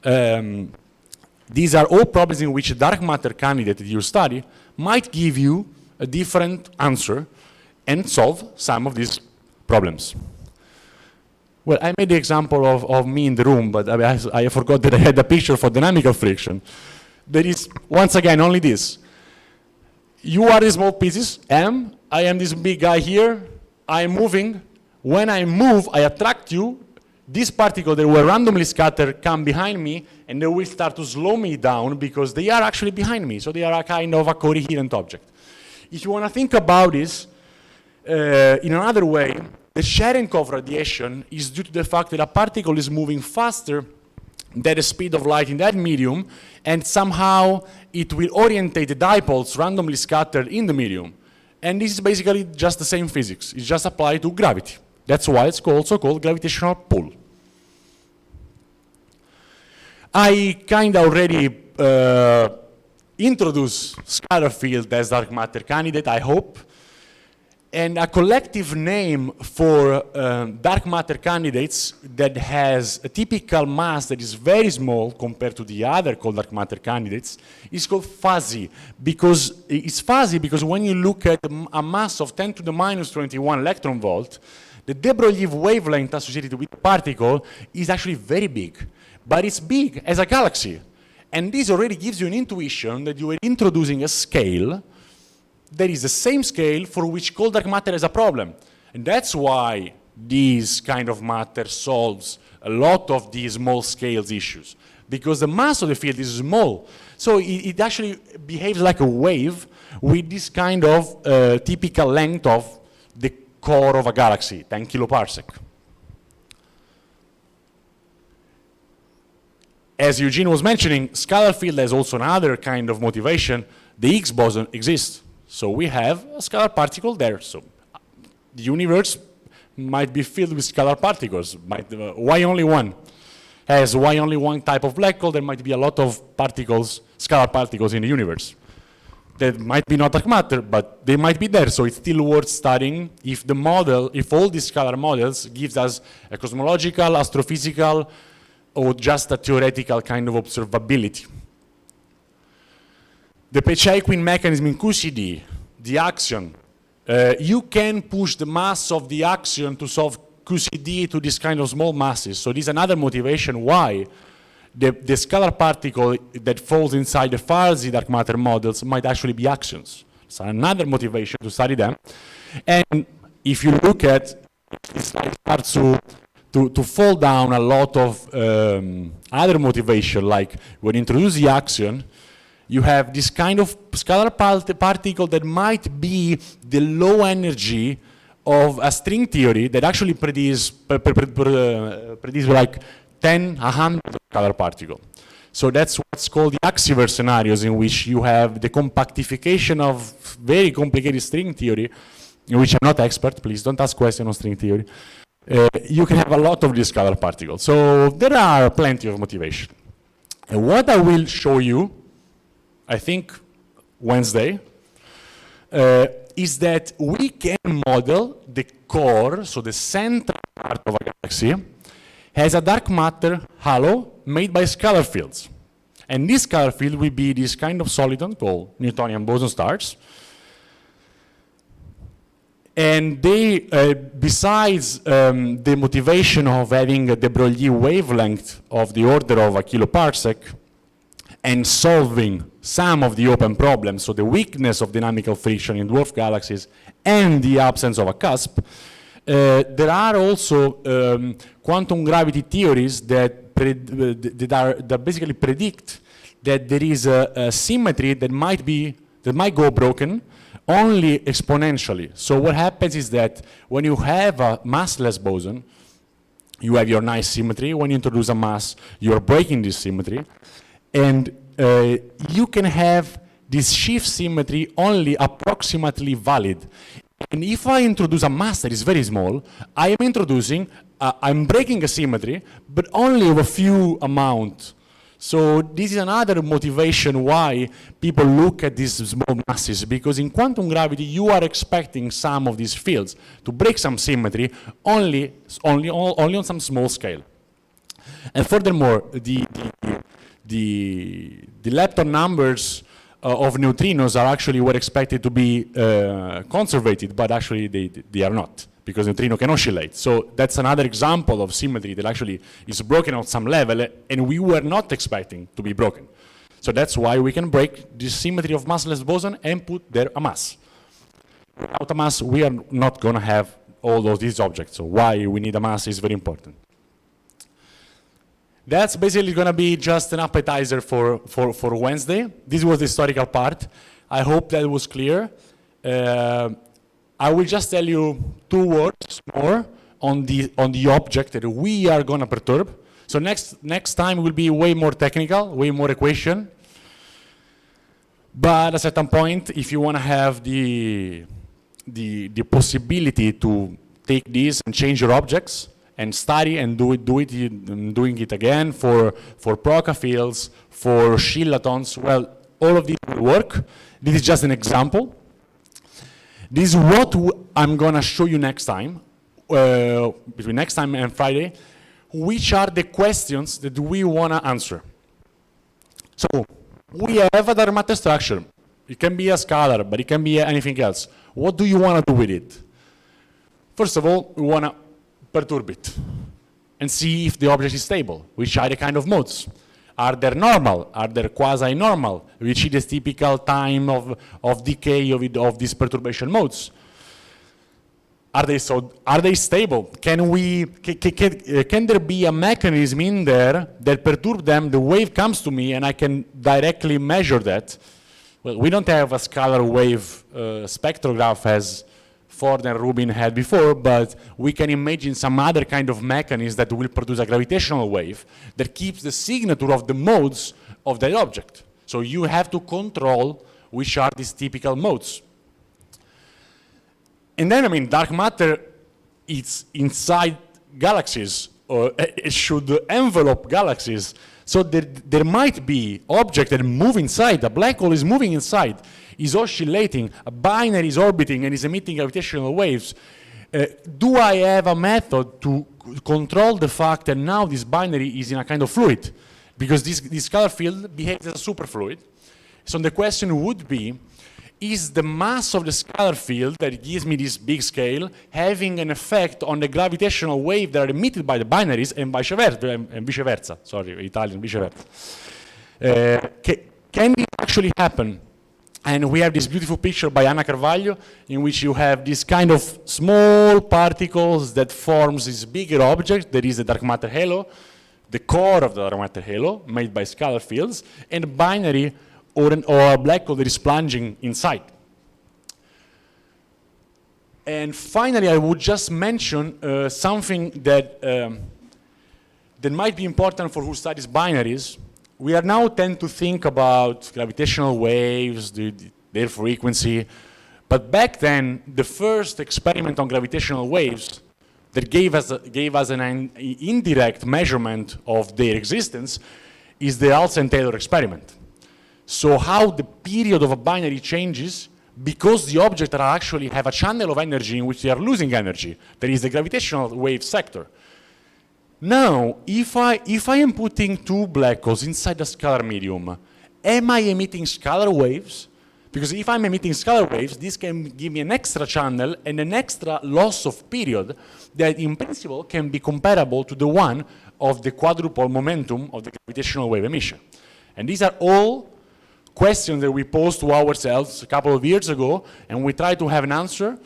all problems in which a dark matter candidate that you study might give you a different answer and solve some of these problems. Well, I made the example of me in the room, but I forgot that I had a picture for dynamical friction. There is, once again, only this. You are the small pieces, I am this big guy here, I am moving. When I move, I attract you. These particles that were randomly scattered come behind me, and they will start to slow me down because they are actually behind me, so they are a kind of a coherent object. If you want to think about this in another way, the Cherenkov radiation is due to the fact that a particle is moving faster than the speed of light in that medium, and somehow it will orientate the dipoles randomly scattered in the medium. And this is basically just the same physics. It's just applied to gravity. That's why it's also called gravitational pull. I kind of already introduced Scatterfield as dark matter candidate, I hope. And a collective name for dark matter candidates that has a typical mass that is very small compared to the other cold dark matter candidates is called fuzzy. Because it's fuzzy because when you look at a mass of 10 to the minus 21 electron volt, the de Broglie wavelength associated with the particle is actually very big. but it's big as a galaxy. And this already gives you an intuition that you are introducing a scale that is the same scale for which cold dark matter has a problem. And that's why this kind of matter solves a lot of these small scales issues, because the mass of the field is small. So it actually behaves like a wave with this kind of typical length of the core of a galaxy, 10 kiloparsec. As Eugene was mentioning, Scatterfield has also another kind of motivation. The Higgs boson exists. So we have a scalar particle there. So the universe might be filled with scalar particles. Why only one? As why only one type of black hole, there might be a lot of particles, scalar particles in the universe. That might be not dark matter, but they might be there. So it's still worth studying if the model, if all these scalar models gives us a cosmological, astrophysical, or just a theoretical kind of observability. The Peccei-Quinn mechanism in QCD, the axion, you can push the mass of the axion to solve QCD to this kind of small masses. So this is another motivation why the scalar particle that falls inside the fuzzy dark matter models might actually be axions. So another motivation to study them. And if you look at, it starts to fall down a lot of other motivation, like when you introduce the axion, you have this kind of scalar particle that might be the low energy of a string theory that actually produce like 10, 100 scalar particle. So that's what's called the Axiverse scenarios, in which you have the compactification of very complicated string theory, in which I'm not expert, please don't ask questions on string theory. You can have a lot of these scalar particles. So there are plenty of motivation. And what I will show you, I think Wednesday, is that we can model the core, so the central part of a galaxy, has a dark matter halo made by scalar fields. And this scalar field will be this kind of soliton called Newtonian boson stars. And they, besides the motivation of having a de Broglie wavelength of the order of a kiloparsec and solving some of the open problems, so the weakness of dynamical friction in dwarf galaxies and the absence of a cusp, there are also quantum gravity theories that basically predict that there is a symmetry that might go broken only exponentially. So what happens is that when you have a massless boson, you have your nice symmetry. When you introduce a mass, you are breaking this symmetry. And you can have this shift symmetry only approximately valid. And if I introduce a mass that is very small, I am introducing, I'm breaking a symmetry, but only of a few amount. So this is another motivation why people look at these small masses, because in quantum gravity you are expecting some of these fields to break some symmetry only on some small scale. And furthermore, the lepton numbers of neutrinos are actually were expected to be conservated, but actually they are not, because neutrino can oscillate. So that's another example of symmetry that actually is broken on some level, and we were not expecting to be broken. So that's why we can break this symmetry of massless boson and put there a mass. Without a mass, we are not going to have all of these objects. So why we need a mass is very important. That's basically going to be just an appetizer for Wednesday. This was the historical part. I hope that was clear. I will just tell you 2 words more on the object that we are going to perturb. So next time will be way more technical, way more equation. But at a certain point, if you want to have the possibility to take this and change your objects and study and doing it again for Proca fields, for Shillatons, well, all of these will work. This is just an example. This is what I'm going to show you next time, between next time and Friday, which are the questions that we want to answer. So we have a dark matter structure. It can be a scalar, but it can be anything else. What do you want to do with it? First of all, we want to perturb it. and see if the object is stable, which are the kind of modes. Are they normal? Are they quasi-normal? Which is the typical time of decay of these perturbation modes? Are they stable? Can there be a mechanism in there that perturb them? The wave comes to me and I can directly measure that. Well, we don't have a scalar wave spectrograph as Ford and Rubin had before, but we can imagine some other kind of mechanism that will produce a gravitational wave that keeps the signature of the modes of that object. So you have to control which are these typical modes. And then, I mean, dark matter is inside galaxies, or it should envelope galaxies. So there might be objects that move inside. A black hole is moving inside, is oscillating, a binary is orbiting and is emitting gravitational waves. Do I have a method to control the fact that now this binary is in a kind of fluid? Because this scalar field behaves as a superfluid. So the question would be, is the mass of the scalar field that gives me this big scale having an effect on the gravitational wave that are emitted by the binaries and vice versa, sorry, Italian, vice versa. Can it actually happen? And we have this beautiful picture by Anna Carvalho in which you have this kind of small particles that forms this bigger object. There is a dark matter halo, the core of the dark matter halo made by scalar fields, and a binary or a black hole that is plunging inside. And finally, I would just mention something that might be important for who studies binaries. We are now tend to think about gravitational waves, their frequency, but back then, the first experiment on gravitational waves that gave us an indirect measurement of their existence is the Alternator Experiment. So how the period of a binary changes because the objects actually have a channel of energy in which they are losing energy. There is the gravitational wave sector. Now, if I am putting two black holes inside the scalar medium, am I emitting scalar waves? Because if I'm emitting scalar waves, this can give me an extra channel and an extra loss of period that in principle can be comparable to the one of the quadruple momentum of the gravitational wave emission. And these are all questions that we posed to ourselves a couple of years ago, and we try to have an answer.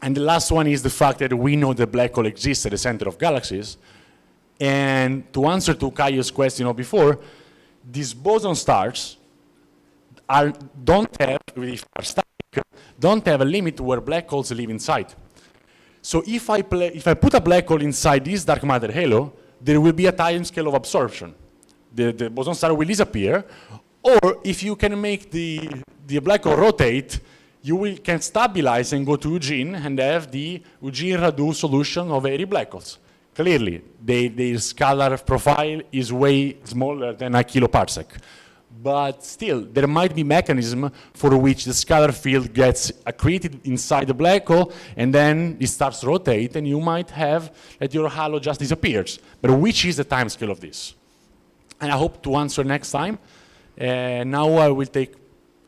And the last one is the fact that we know the black hole exists at the center of galaxies. And to answer to Kayo's question of before, these boson stars don't have a limit where black holes live inside. So if I put a black hole inside this dark matter halo, there will be a time scale of absorption. The boson star will disappear. Or if you can make the black hole rotate, you can stabilize and go to Eugene and have the Eugene-Radu solution of airy black holes. Clearly, their scalar profile is way smaller than a kiloparsec. But still, there might be mechanism for which the scalar field gets accreted inside the black hole, and then it starts to rotate, and you might have that your halo just disappears. But which is the time scale of this? And I hope to answer next time. Now I will take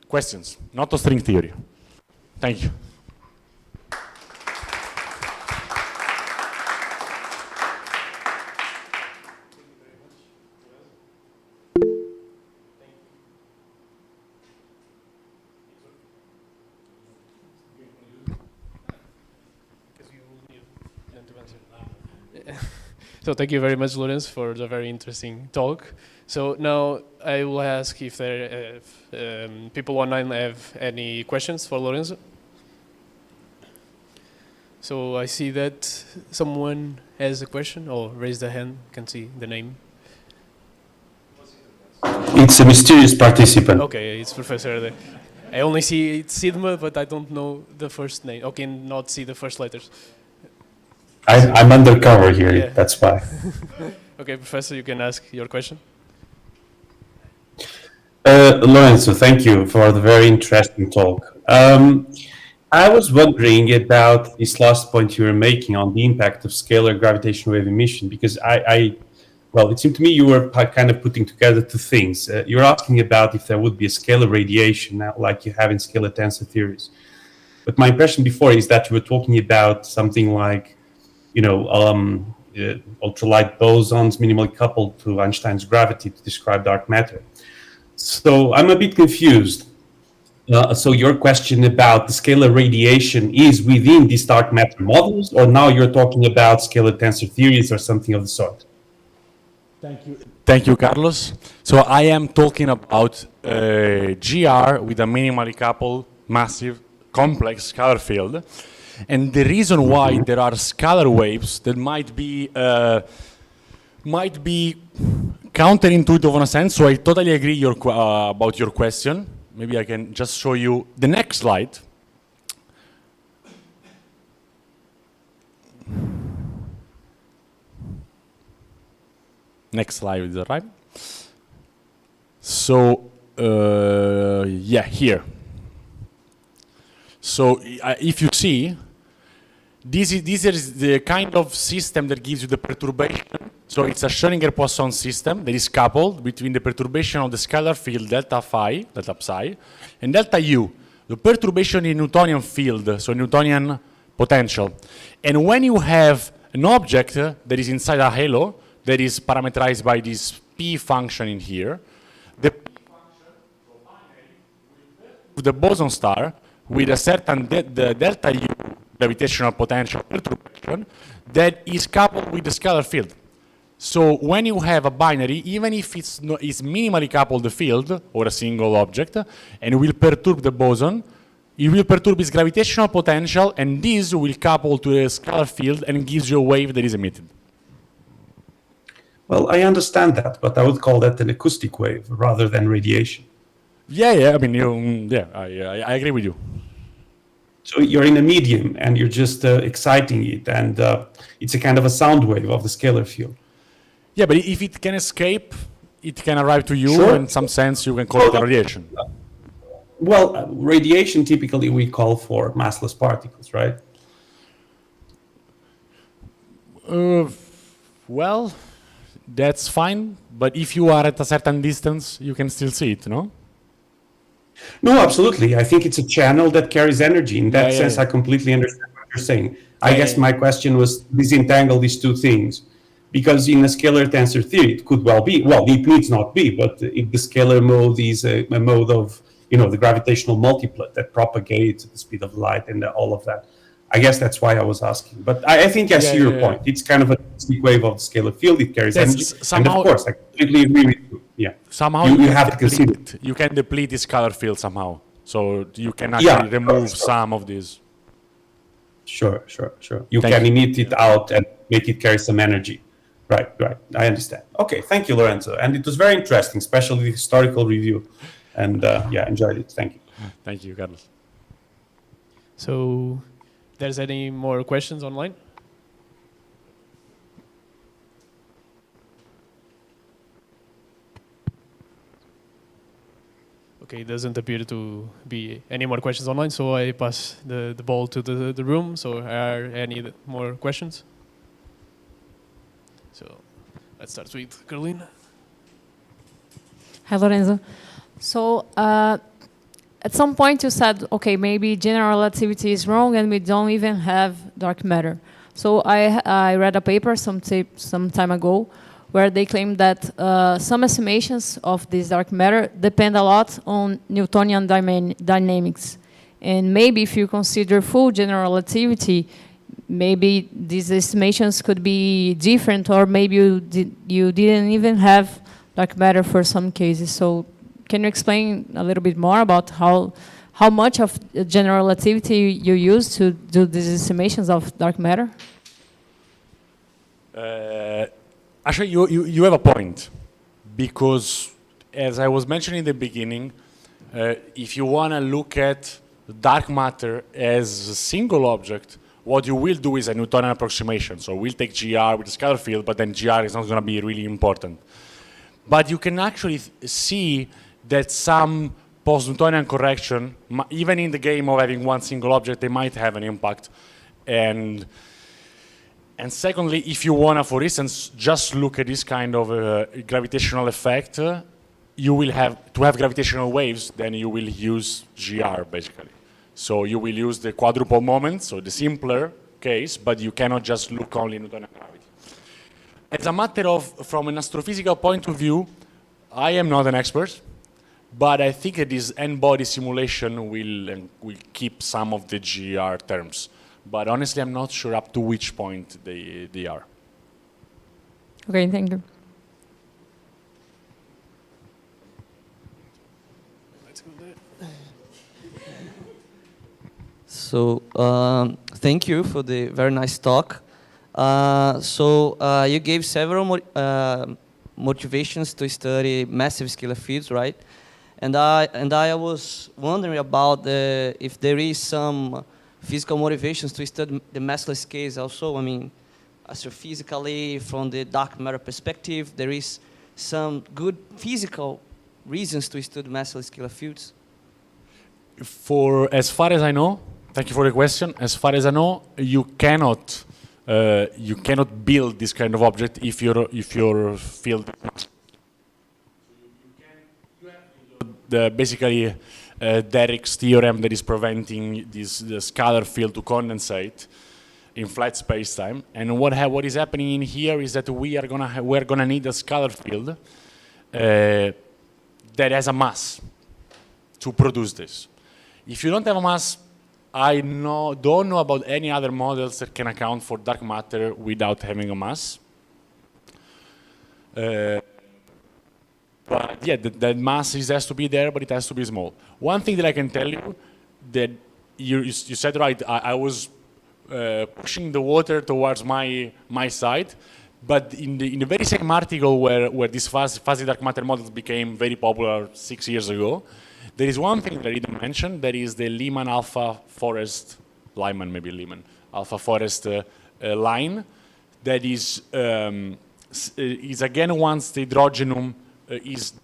questions, not a string theory. Thank you. So thank you very much, Lorenzo, for the very interesting talk. So now I will ask if people online have any questions for Lorenzo. So I see that someone has a question, or raise the hand, can see the name. It's a mysterious participant. Okay, it's Professor. I only see Sidma, but I don't know the first name. Okay, not see the first letters. I'm undercover here, yeah. That's why. Okay, Professor, you can ask your question. Lorenzo, thank you for the very interesting talk. I was wondering about this last point you were making on the impact of scalar gravitational wave emission, because well, it seemed to me you were kind of putting together two things. You're asking about if there would be a scalar radiation, like you have in scalar tensor theories. But my impression before is that you were talking about something like, ultralight bosons minimally coupled to Einstein's gravity to describe dark matter. So I'm a bit confused. So your question about the scalar radiation is within these dark matter models, or now you're talking about scalar tensor theories or something of the sort? Thank you, Carlos. So I am talking about GR with a minimally coupled, massive, complex scalar field. And the reason why there are scalar waves that might be counterintuitive in a sense, so I totally agree about your question. Maybe I can just show you the next slide. Next slide is right. So, yeah, here. So, if you see, this is the kind of system that gives you the perturbation. So it's a Schrödinger-Poisson system that is coupled between the perturbation of the scalar field delta phi, delta psi, and delta u, the perturbation in Newtonian field, so Newtonian potential. And when you have an object that is inside a halo that is parameterized by this p function in here, the p function, so binary, with the boson star with a certain the delta u gravitational potential perturbation that is coupled with the scalar field. So when you have a binary, even if it's minimally coupled the field or a single object, and will perturb the boson, it will perturb its gravitational potential, and this will couple to a scalar field and gives you a wave that is emitted. Well, I understand that, but I would call that an acoustic wave rather than radiation. Yeah. I mean, I agree with you. So you're in a medium, and you're just exciting it, and it's a kind of a sound wave of the scalar field. Yeah, but if it can escape, it can arrive to you. Sure. In some sense, you can call it radiation. Well, radiation typically we call for massless particles, right? Well, that's fine. But if you are at a certain distance, you can still see it, no? No, absolutely. I think it's a channel that carries energy. In that sense, I completely understand what you're saying. I guess my question was disentangle these two things. Because in a scalar tensor theory, it could well be, well, it needs not be, but if the scalar mode is a mode of, the gravitational multiplet that propagates at the speed of light and all of that. I guess that's why I was asking. But I think I see your point. It's kind of a wave of the scalar field. It carries energy. And of course, I completely agree with you. Yeah. Somehow you have to consider it. You can deplete the scalar field somehow. So you can actually remove some of these. Sure. You can emit it out and make it carry some energy. Right. I understand. Okay, thank you, Lorenzo. And it was very interesting, especially the historical review. And enjoyed it. Thank you. Thank you, Carlos. So, there's any more questions online? Okay, doesn't appear to be any more questions online, so I pass the ball to the room. So, are any more questions? So let's start with Caroline. Hi, Lorenzo. So at some point you said, okay, maybe general relativity is wrong and we don't even have dark matter. So I read a paper some time ago where they claimed that some estimations of this dark matter depend a lot on Newtonian dynamics. And maybe if you consider full general relativity, maybe these estimations could be different, or maybe you didn't even have dark matter for some cases. So can you explain a little bit more about how much of general relativity you use to do these estimations of dark matter? Actually, you have a point, because as I was mentioning in the beginning, if you want to look at dark matter as a single object, what you will do is a Newtonian approximation. So we'll take GR with the scalar field, but then GR is not going to be really important. But you can actually see that some post-Newtonian correction, even in the game of having one single object, they might have an impact. And secondly, if you want to, for instance, just look at this kind of gravitational effect, you will have, to have gravitational waves, then you will use GR, basically. So you will use the quadruple moment, so the simpler case, but you cannot just look only Newtonian gravity. As a matter of, from an astrophysical point of view, I am not an expert, but I think that this n-body simulation will keep some of the GR terms. But honestly, I'm not sure up to which point they are. Okay, thank you. So thank you for the very nice talk. You gave several motivations to study massive scalar fields, right? And I was wondering about if there is some physical motivations to study the massless scales also. I mean, astrophysically, from the dark matter perspective, there is some good physical reasons to study massless scalar fields. For as far as I know, thank you for the question. As far as I know, you cannot build this kind of object if your field. Basically, Derrick's theorem that is preventing the scalar field to condensate in flat space-time. And what is happening in here is that we're gonna need a scalar field that has a mass to produce this. If you don't have a mass, I don't know about any other models that can account for dark matter without having a mass. But yeah, the mass has to be there, but it has to be small. One thing that I can tell you, that you said right, I was pushing the water towards my side, but in the very same article where these fuzzy dark matter models became very popular 6 years ago, there is one thing that I didn't mention, that is the Lyman alpha Forest, Lyman alpha Forest line, that is again once the hydrogenum is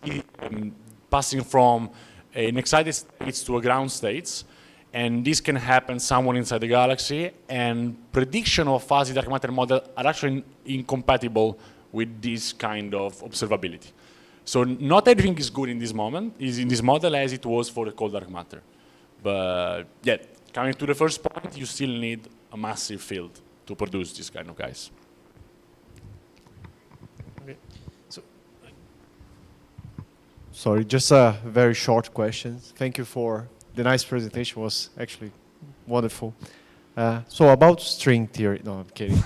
passing from an excited states to a ground states, and this can happen somewhere inside the galaxy, and prediction of fuzzy dark matter model are actually incompatible with this kind of observability. So not everything is good in this model as it was for the cold dark matter. But yeah, coming to the first point, you still need a massive field to produce these kind of guys. Okay. Sorry, just a very short question. Thank you for the nice presentation. It was actually wonderful. So about string theory, no, I'm kidding.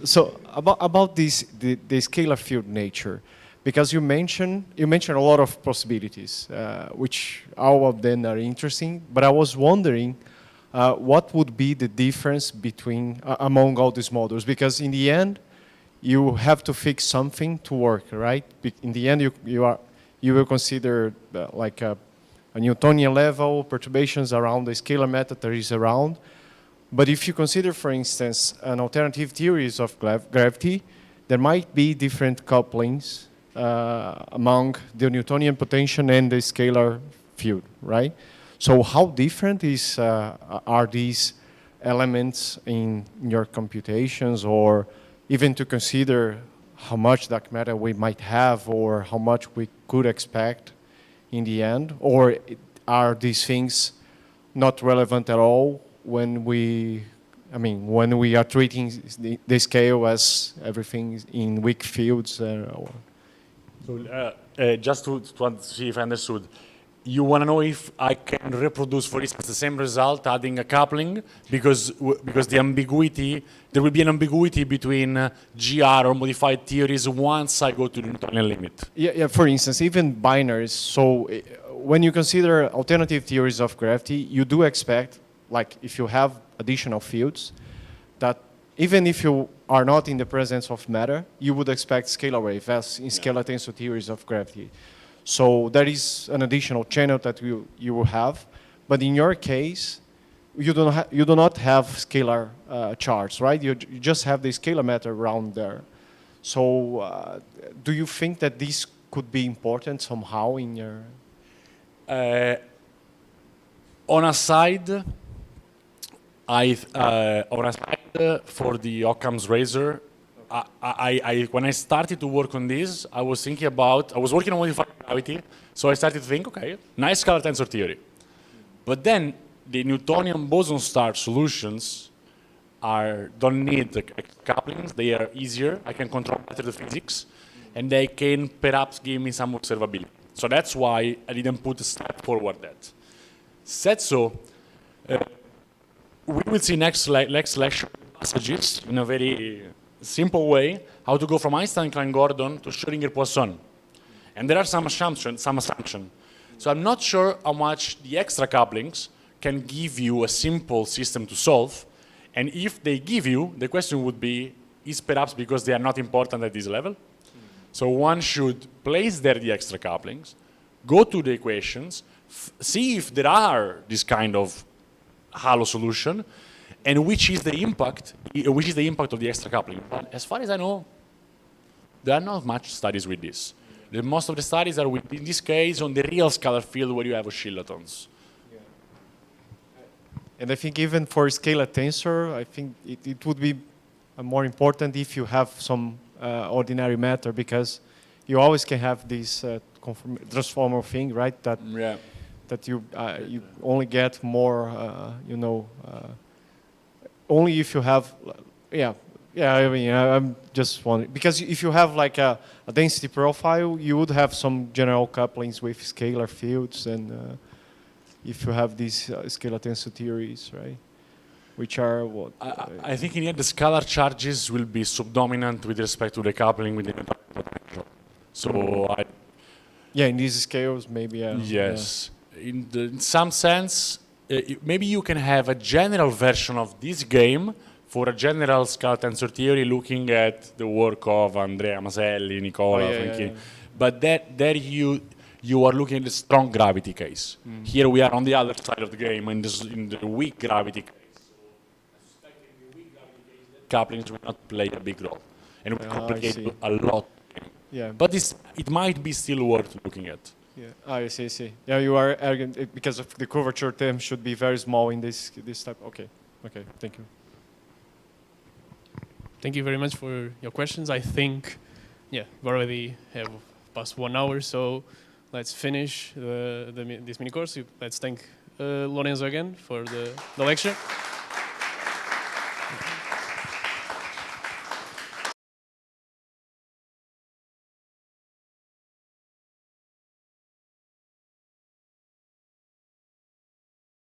so about this, the scalar field nature, because you mentioned a lot of possibilities, which all of them are interesting. But I was wondering, what would be the difference between among all these models? Because in the end, you have to fix something to work, right? In the end, you will consider like a Newtonian level perturbations around the scalar method that is around. But if you consider, for instance, an alternative theories of gravity, there might be different couplings among the Newtonian potential and the scalar field, right? So how different are these elements in your computations, or even to consider how much dark matter we might have or how much we could expect in the end? Or are these things not relevant at all when we are treating the scale as everything in weak fields? So just to see if I understood, you want to know if I can reproduce, for instance, the same result adding a coupling, because the ambiguity, there will be an ambiguity between GR or modified theories once I go to the Newtonian limit. Yeah. For instance, even binaries. So when you consider alternative theories of gravity, you do expect, like if you have additional fields, that even if you are not in the presence of matter, you would expect scalar wave as in scalar tensor theories of gravity. So there is an additional channel that you will have, but in your case, you do not have scalar charts, right? You just have the scalar matter around there. So do you think that this could be important somehow in your? On a side, for the Occam's razor, when I started to work on this, I was working on modified gravity, so I started to think, okay, nice scalar tensor theory. But then the Newtonian boson star solutions don't need the couplings. They are easier. I can control better the physics, and they can perhaps give me some observability. So that's why I didn't put a step forward that. Said so, we will see next lecture passages in a very simple way how to go from Einstein-Klein-Gordon to Schrödinger-Poisson. And there are some assumptions. So I'm not sure how much the extra couplings can give you a simple system to solve. And if they give you, the question would be, is perhaps because they are not important at this level? So one should place there the extra couplings, go to the equations, see if there are this kind of halo solution, and which is the impact of the extra coupling. But as far as I know, there are not much studies with this. Most of the studies are, in this case, on the real scalar field where you have oscillatons. And I think even for scalar tensor, I think it would be more important if you have some ordinary matter, because you always can have this transformer thing, right? That you only get more, only if you have, I mean, I'm just wondering, because if you have like a density profile, you would have some general couplings with scalar fields, and if you have these scalar tensor theories, right? Which are what? I think in the end the scalar charges will be subdominant with respect to the coupling with the potential. So in these scales, maybe. Yes. In some sense, maybe you can have a general version of this game for a general scalar tensor theory, looking at the work of Andrea Maselli, Nicola, Franchini. But there you are looking at the strong gravity case. Here we are on the other side of the game, in the weak gravity case. Couplings will not play a big role, and will complicate a lot. Yeah. But it might be still worth looking at. Yeah. I see. Yeah, you are arguing because of the curvature term should be very small in this type. Okay. Thank you. Thank you very much for your questions. I think, we already have past 1 hour, so let's finish this mini course. Let's thank Lorenzo again for the lecture.